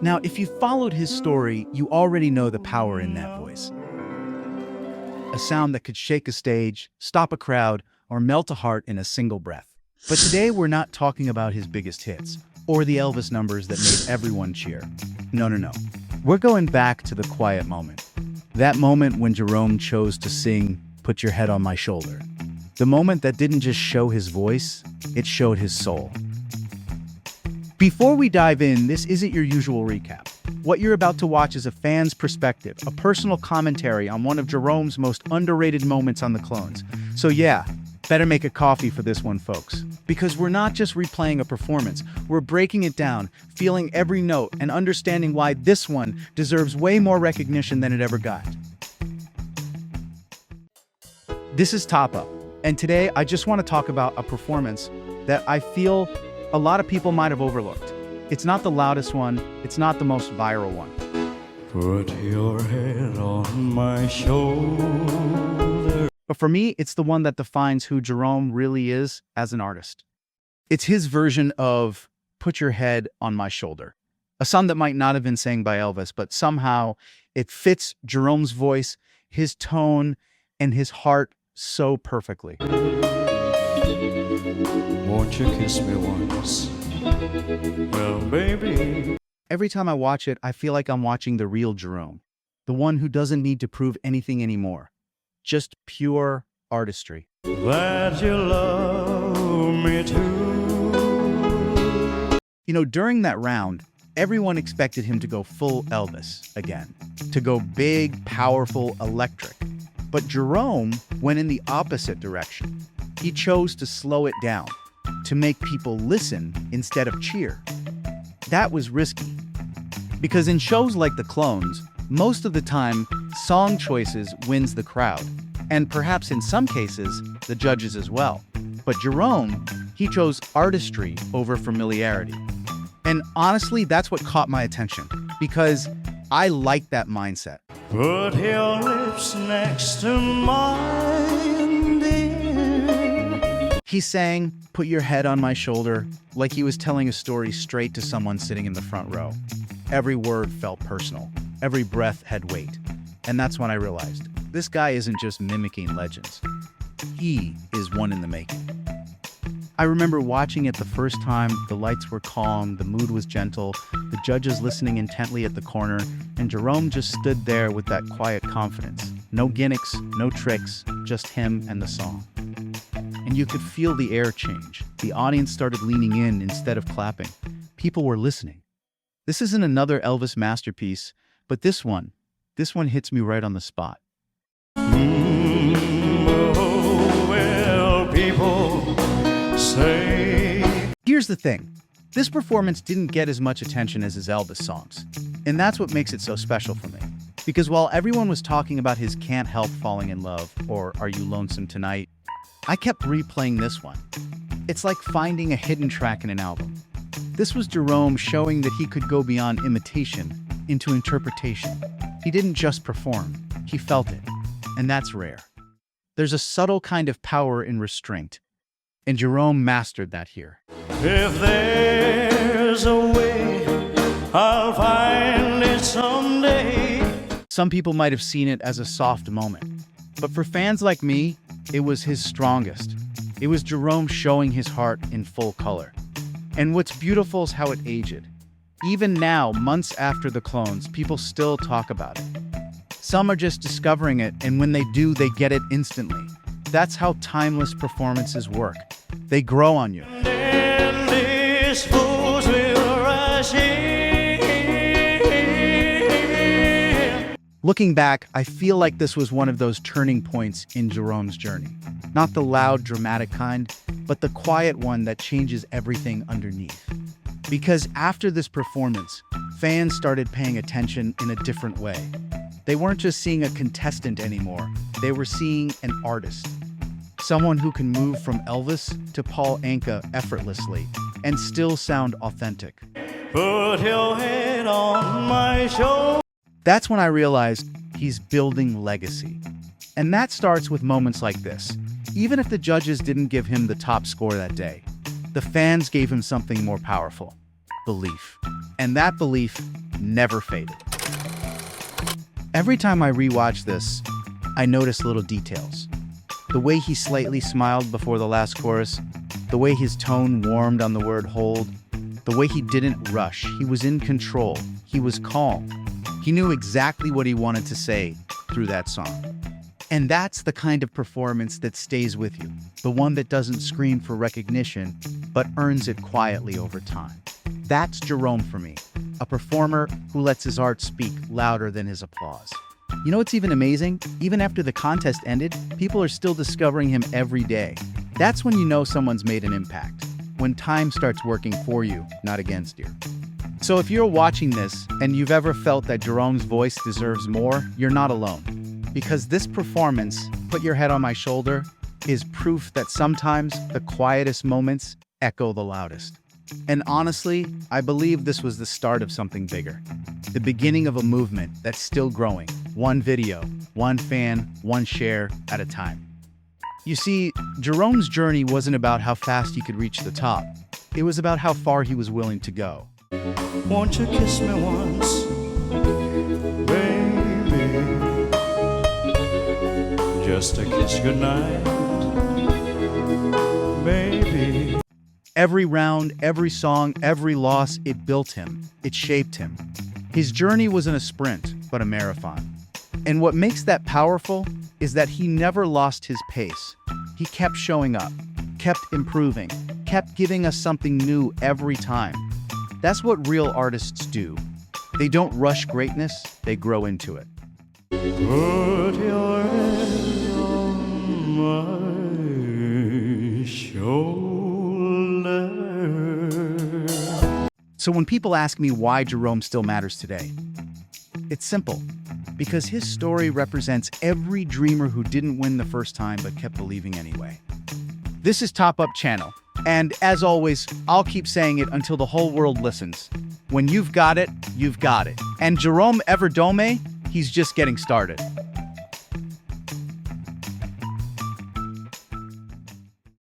Now, if you followed his story, you already know the power in that voice. A sound that could shake a stage, stop a crowd, or melt a heart in a single breath. But today we're not talking about his biggest hits, or the Elvis numbers that made everyone cheer. No. We're going back to the quiet moment. That moment when Jerome chose to sing, "Put Your Head on My Shoulder." The moment that didn't just show his voice, it showed his soul. Before we dive in, this isn't your usual recap. What you're about to watch is a fan's perspective, a personal commentary on one of Jerome's most underrated moments on the clones. So yeah, better make a coffee for this one, folks. Because we're not just replaying a performance, we're breaking it down, feeling every note, and understanding why this one deserves way more recognition than it ever got. This is Top Up, and today I just want to talk about a performance that I feel a lot of people might have overlooked. It's not the loudest one, it's not the most viral one. Put your head on my shoulder. But for me, it's the one that defines who Jerome really is as an artist. It's his version of "Put Your Head on My Shoulder," a song that might not have been sang by Elvis, but somehow it fits Jerome's voice, his tone, and his heart so perfectly. Won't you kiss me once? Well, baby. Every time I watch it, I feel like I'm watching the real Jerome, the one who doesn't need to prove anything anymore. Just pure artistry. That you love me too. You know, during that round, everyone expected him to go full Elvis again, to go big, powerful, electric. But Jerome went in the opposite direction. He chose to slow it down, to make people listen instead of cheer. That was risky, because in shows like The Clones, most of the time, song choices wins the crowd, and perhaps in some cases, the judges as well. But Jerome, he chose artistry over familiarity. And honestly, that's what caught my attention, because I like that mindset. Put your lips next to mine, dear. He sang, "Put your head on my shoulder," like he was telling a story straight to someone sitting in the front row. Every word felt personal. Every breath had weight. And that's when I realized, this guy isn't just mimicking legends. He is one in the making. I remember watching it the first time. The lights were calm, the mood was gentle, the judges listening intently at the corner, and Jerome just stood there with that quiet confidence. No gimmicks, no tricks, just him and the song. And you could feel the air change. The audience started leaning in instead of clapping. People were listening. This isn't another Elvis masterpiece, but this one hits me right on the spot. People say. Here's the thing. This performance didn't get as much attention as his Elvis songs. And that's what makes it so special for me. Because while everyone was talking about his "Can't Help Falling in Love" or "Are You Lonesome Tonight," I kept replaying this one. It's like finding a hidden track in an album. This was Jerome showing that he could go beyond imitation into interpretation. He didn't just perform, he felt it. And that's rare. There's a subtle kind of power in restraint. And Jerome mastered that here. If there's a way, I'll find it someday. Some people might have seen it as a soft moment. But for fans like me, it was his strongest. It was Jerome showing his heart in full color. And what's beautiful is how it aged. Even now, months after The Clones, people still talk about it. Some are just discovering it, and when they do, they get it instantly. That's how timeless performances work. They grow on you. Endless fools will rush in. Looking back, I feel like this was one of those turning points in Jerome's journey. Not the loud, dramatic kind, but the quiet one that changes everything underneath. Because after this performance, fans started paying attention in a different way. They weren't just seeing a contestant anymore. They were seeing an artist. Someone who can move from Elvis to Paul Anka effortlessly and still sound authentic. Put your head on my shoulder. That's when I realized he's building legacy. And that starts with moments like this. Even if the judges didn't give him the top score that day, the fans gave him something more powerful: belief. And that belief, never faded. Every time I rewatch this, I notice little details. The way he slightly smiled before the last chorus, the way his tone warmed on the word hold, the way he didn't rush. He was in control. He was calm. He knew exactly what he wanted to say through that song. And that's the kind of performance that stays with you, the one that doesn't scream for recognition, but earns it quietly over time. That's Jerome for me, a performer who lets his art speak louder than his applause. You know what's even amazing? Even after the contest ended, people are still discovering him every day. That's when you know someone's made an impact, when time starts working for you, not against you. So if you're watching this and you've ever felt that Jerome's voice deserves more, you're not alone. Because this performance, Put Your Head on My Shoulder, is proof that sometimes the quietest moments echo the loudest. And honestly, I believe this was the start of something bigger. The beginning of a movement that's still growing. One video, one fan, one share at a time. You see, Jerome's journey wasn't about how fast he could reach the top. It was about how far he was willing to go. Won't you kiss me once, baby? Just a kiss goodnight, baby. Every round, every song, every loss, it built him. It shaped him. His journey wasn't a sprint, but a marathon. And what makes that powerful is that he never lost his pace. He kept showing up, kept improving, kept giving us something new every time. That's what real artists do. They don't rush greatness, they grow into it. Put your head on my shoulder. So when people ask me why Jerome still matters today, it's simple. Because his story represents every dreamer who didn't win the first time but kept believing anyway. This is Top Up Channel. And as always, I'll keep saying it until the whole world listens. When you've got it, you've got it. And Jerome Evardome, he's just getting started.